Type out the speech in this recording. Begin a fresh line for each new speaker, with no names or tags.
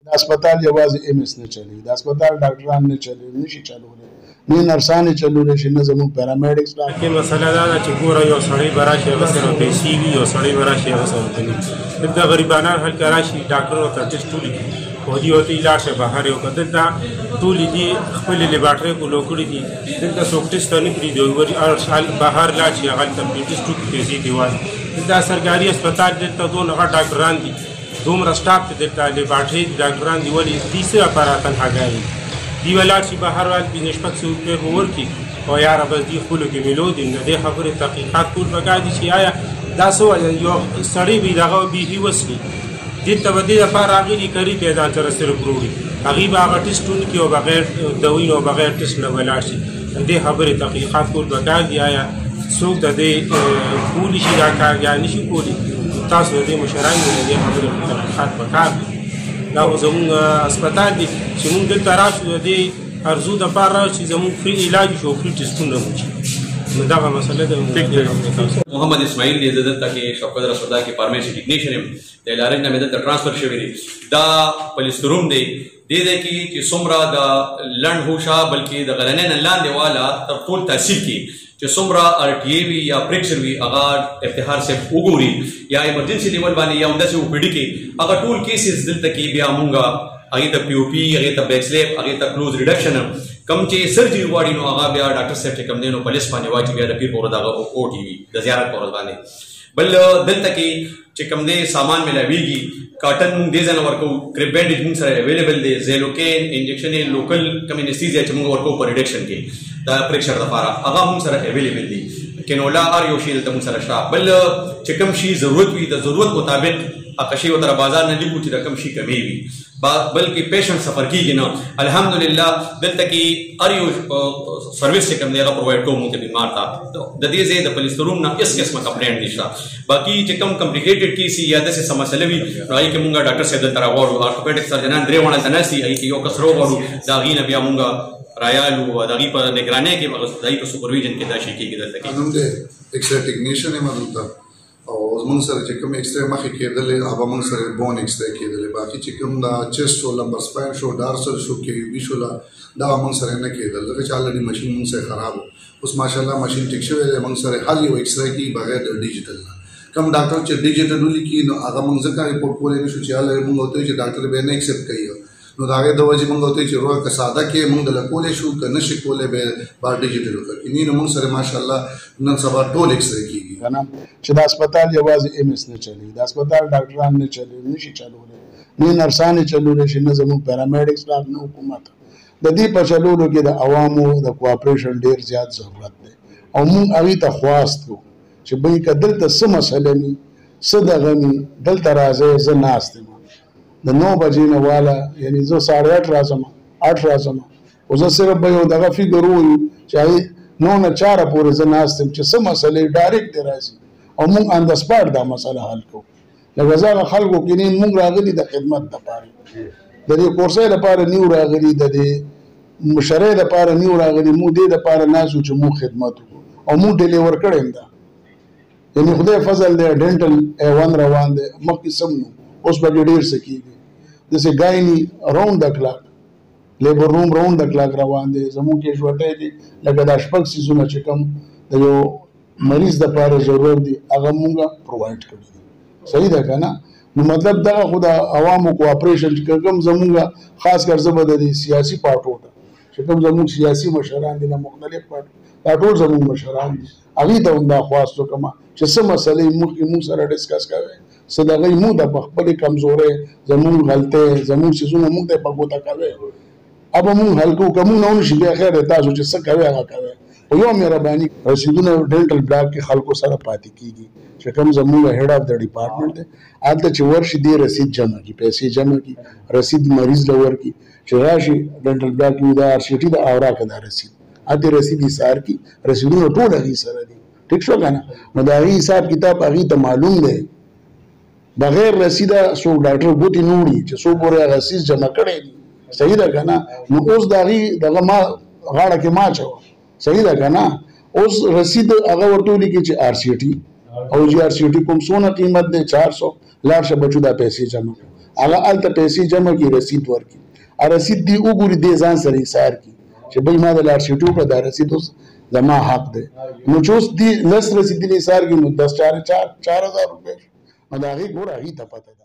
د هسپتال یوازې MS نه چلېږي، د هسپتال ډاکټران نه چلېږي، نشي چلولی، نه نرسانې چلولی شي، نه زموږ پیرامیډکس.
کې مسله دا ده چې ګوره یو سړی به راشي هغه سره پیسې وي، یو سړی به راشي هغه سره ورته نه وي. دلته غریبانان هلته راشي ډاکټر ورته ټسټ ولیکي، فوجي ورته یې لاړ شه بهر یې وکړه. دلته ټولې دي خپلې لیبارټرۍ فولو کړي دي، دلته څوک ټسټ ته نه پرېږدي، بهر لاړ شي هغه هلته ټسټ وکړي، پیسې دې واخلي. دلته سرکاري هسپتال دلته دونه غټ ډاکټران دي، دومره سټاف دی دلته، لیبارټرۍ ډاکټران دي، ولې دې څه لپاره تنخواګانې دی ولاړ شي بهر وال 1500 روپۍ خو ورکړي او یاره بس دې خپلو کې میلو دي. د دې خبرې تحقیقات کول پکار دي چې آیا دا څه وجه یو سړی به دغه بیخي وس کړي، دلته به دې لپاره راغلي کري پیدا سره صرف وروړي، هغوی به هغه ټسټ ونکړي او بغیر دوی او بغیر ټسټ نه به لاړ شي. د دې خبرې تحقیقات کول پکار دي آیا څوک د دې کولی شي دا کار یا نه شي کولی. تاسو د دې مشران د دې خبرې تحقیقات پکار دي. دا خو زموږ هسپتال دی چې موږ دلته راشو د دې ارزو دپاره راشو چې زموږ فری علاج شو، فری ټسټونه مو شي. نو دغه مسله ده.
محمد اسماعیل دی، زه دلته کې شوکت رسول کې فارمیسي ټیکنیشن یم، د لارنج نه مې دلته ټرانسفر شوی دی. دا پولیس روم دی، دې ځای کې چې څومره د لنډ هوشه بلکې د غلنۍ نه لاندې والا تر ټول تحصیل کې چې څومره RTA وي یا پریکچر وي هغه افتخار صاحب وګوري، یا ایمرجنسي لیول باندې یا همداسې OPD کې هغه ټول کیسز دلته کې بیا مونږه هغې ته POP، هغې ته بیک سلیپ، هغې ته کلوز ریډکشن، کوم چې سرجري غواړي نو هغه بیا ډاکټر صاحب چې کوم دی نو په لیست باندې وایي چې بیا د پیر په ورځ هغه OT وي د زیارت په ورځ باندې. بل دلته کې چې کوم دی سامان ملاویږي، کاټن مونږ دې ځای نه ورکوو، کرپ بینډیج مونږ سره اویلیبل دی، زیلوکین انجکشن یې لوکل کوم انستیزیا چې مونږ ورکوو په ریډکشن کې د پریکچر لپاره هغه مونږ سره اویلیبل دي. کینولا هر یو شي دلته مونږ سره شته. بل چې کوم شي ضرورت وي د ضرورت مطابق هغه شی ورته بازار نه لیکو چې د کوم شي کمی وي، بلکې پیشنټ سفر کېږي نه. الحمدلله دلته کې هر یو سروس چې کوم دی هغه پرووایډ کوو مونږ ته بیمار ته. د دې ځای د پولیس روم نه هېڅ قسمه کمپلینټ نشته. باقي چې کوم کمپلیکیټډ کیس یا داسې څه مسله وي نو هغې کې مونږ ډاکټر صاحب دلته راغواړو، ارتوپیډک سرجنان 3 ونه دلته ناست دي، هغې کې یو کس راوغواړو، د هغې نه بیا مونږ رایالو د هغې په نګرانۍ کې د هغې په سوپرویژن کې دا شی کېږي. دلته کې
نوم دی ایکسرے ټیکنیشن یم دلته، او موږ سره چې کوم ایکسرے مخکې کېدلې هغه موږ سره بون ایکسرے کېدلې، باقي چې کوم دا چیسټ شو، لمبر سپاین شو، ډارسل شو، KUB شو، دا موږ سره نه کېدل ځکه چې الریډي ماشین موږ سره خراب و. اوس ماشاءالله ماشین ټیک شوی دی، موږ سره هر یو ایکسرے کې بغیر د ډیجیټل نه. کوم ډاکټر چې ډیجیټل ولیکي نو هغه موږ ځکه ریپورټ کولی نه شو چې هلته موږ ورته چې ډاکټر بیا نه ایکسپټ کوي، نو د هغې د وجې موږ ورته چې روغه که ساده کې موږ دله کولی شو، که نه شي کولی بیا بار ډیجیټل وکړي. نو موږ سره ماشاءالله نن سبا ټول ایکسرے کېږي.
چې د هسپتال یوازې MS نه چلېږي، د هسپتال ډاکټران نه چلېږي، نشي چلولی، نه نرسانې چلولی شي، نه زموږ پیرامیډکس لاګ، نه حکومت. د دې په چلولو کې د عوامو د کوآپریشن ډېر زیات ضرورت دی او موږ هغې ته خواست کوو چې بهی که دلته څه مسله وي، څه دغه وي، دلته راځئ، زه ناست یم د 9 بجې نه واله، یعنې زه 8:30 راځم، 8 راځم، خو زه صرف به یو دغه فکر وویو چې هغې 9 نه 4 پورې زه ناست یم چې څه مسلې ډایرکټ دې راځي او موږ آن د سپاټ دا مسله حل کوو. لکه زه هغه خلکو کې نه موږ راغلي د خدمت دپاره، د دې کورسۍ دپاره نیو راغلي، د دې مشرۍ دپاره نیو راغلي، موږ دې دپاره ناست یو چې موږ خدمت وکړو او موږ ډیلیور کړی یم. دا یعنې خدای فضل دی، ډینټل A1 روان دی، مخکې سم نو، اوس به ډېر څه کېږي. داسې ګایني راوند د کلاک، لیبر روم راوند د کلاک روان دی، زموږ کیژوالټۍ دي لکه دا 6 سیزونه چې کوم د یو مریض دپاره ضرورت دي هغه مونږ پرووایډ کړي دي. صحیح ده که نه؟ نو مطلب دغه خو د عوامو کوآپریشن چې کوم زمونږ خاص کر زه به د دې سیاسي پارټو ته چې کوم زمونږ سیاسي مشران دي د مختلف پارټو، دا ټول زمونږ مشران دي، هغوی ته هم دا خواست وکړم چې څه مسلې مخکې مونږ سره ډسکس کوئ، څه د هغوی مونږ ته په خپلې کمزورۍ، زمونږ غلطۍ، زمونږ څیزونه مونږ ته په ګوته کوئ، اب مونږ حل کوو. که مونږ نه ونشي بیا خیر دی، تاسو چې څه کوئ هغه کوئ. خو یو مهرباني، رسیدونه ډینټل بلاک کې خلکو سره پاتې کېږي چې کوم زموږ هیډ اف د ډپارټمنټ دی، هلته چې ورشي دې رسید جمع کړي، پیسې جمع کړي، رسید مریض له ورکړي، چې راشي ډینټل بلاک کې د RCT د اوراقه دا رسید، هلته رسید ایثار کړي، رسیدونه ټول هغې سره دي. ټیک شو که نه؟ نو د هغې حساب کتاب هغې ته معلوم دی، بغیر رسیده څوک ډاکټر ګوتې نه وړي چې څو پورې هغه رسید جمع کړی دي. صحیح ده که نه؟ نو اوس د هغې دغه ما غاړه کې ما اچوه. صحیح ده که نه؟ اوس رسید هغه ورته ولیکي چې RCT او GRCT کوم څونه قیمت دی 400 لاړ شه بچو دا پیسې جمع کړه. هغه هلته پیسې جمع کړي رسید ورکړي رسید دی وګوري دې ځان سره ایثار کړي چې بھائی ما د لار شیټ وکړه دا رسید اوس زما حق دی نو چې اوس دې لس رسیدونه ایثار کړي نو 10,000 4,000 روپۍ نو د هغې ګوره هغې ته پته ده